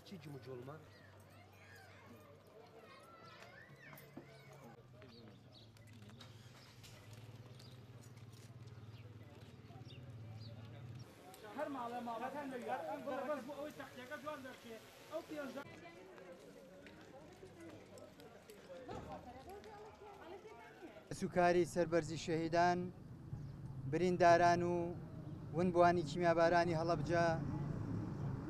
چی جمجولما هر ماڵە ماڵەکان لەویار ئەم گۆڕە بەس بۆ ئەوەی تەختیەکە جوان دەکێ ئەو پێنجە سوکاری سەربەرزی شەهیدان برینداران و ونبوانی کیمیابارانی هەڵەبجە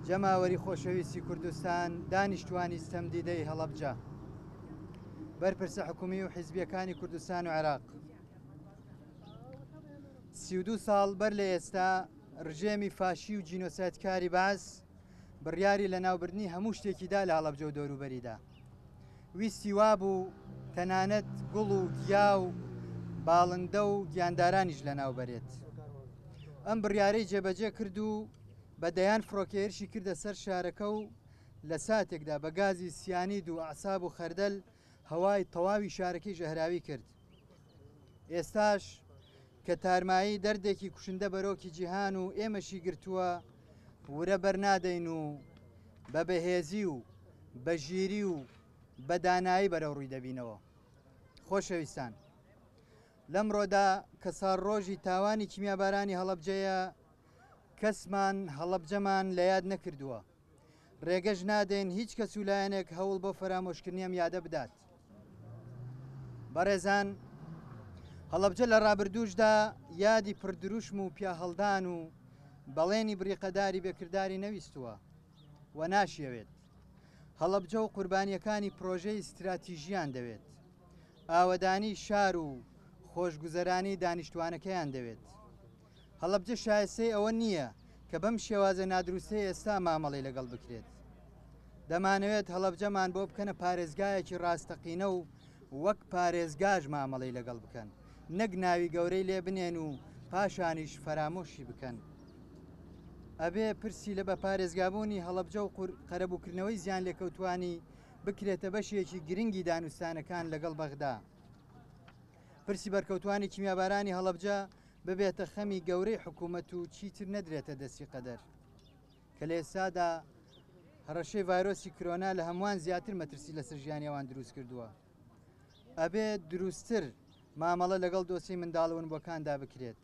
جەماوەری خۆشەویستی کوردستان دانیشتوانی ستەمدیدەی هەڵەبجە بەرپرسە حکومی و حیزبیەکانی کوردستان و عێراق 32 ساڵ بەر لە ئێستا ڕژێمی فاشی و جینۆسایدکاری باس بڕیاری لە ناوبردنی هەموو شتێکیدا لە هەڵەبجە و دەوروبەریدا ویستی وابوو تەنانەت گوڵ و گیا و باڵندە و گیاندارانیش لە ناوبەرێت ئەم بڕیارەی جێبەجێ کرد و بەدەیان فڕۆکێرشی کردە سەر شارەکە و لە ساتێکدا بە گازی سیانید و عساب و خەردەل هەوای تەواوی شارەکەی ژەهراوی کرد ئێستاش کە تارمایی دەردێکی کوشندە بەرۆکی جیهان و ئێمەشی گرتووە ورە بەرنادەین و بە بەهێزی و بە ژیری و بە دانایی بەرەو ڕووی دەبینەوە خۆشەویستان لەمڕۆدا کە ساڕۆژی تاوانی کیمیابارانی هەڵەبجەیە کەسمان هەڵەبجەمان لە یاد نەکردووە ڕێگەش نادەین هیچ کەس و لایەنێک هەوڵ بۆ فەرامۆشکردنیەم یادە بدات بەڕێزان هەڵەبجە لە ڕابردووشدا یادی پردروشم و پیا هەڵدان و بەڵێنی بریقەداری بێکرداری نەویستووە و ناشیەوێت هەڵەبجە و قوربانیەکانی پرۆژەی استراتیژیان دەوێت ئاوەدانی شار و خۆشگوزەرانی دانیشتوانەکەیان دەوێت هەڵەبجە شایستەی ئەوە نییە کە بەم شێوازە نادروستەی ئێستا مامەڵی لەگەڵ بکرێت دەمانەوێت هەڵەبجەمان بۆ بکەنە پارێزگایەکی ڕاستەقینە و وەک پارێزگاژ مامەڵی لەگەڵ بکەن نەک ناوی گەورەی لێ بنێن و پاشانیش فەرامۆشی بکەن ئەبێ پرسی لە بە پارێزگابوونی هەڵەبجە و قەرەبووکردنەوەی زیان لێکەوتوانی بکرێتە بەشێکی گرنگی دانوستانەکان لەگەڵ بەغدا پرسی بەرکەوتوانی کیمیابارانی هەڵەبجە ببێتە خەمی گەورەی حکوومەت و چیتر نەدرێتە دەستی قەدەر کە لە ئێستادا هەڕەشەی ڤایرۆسی کۆرۆنا لە هەمووان زیاتر مەترسی لەسەر ژیانیەوان دروست کردووە ئەبێ دروستتر مامەڵە لەگەڵ دۆسی منداڵ ونبووەکاندا بکرێت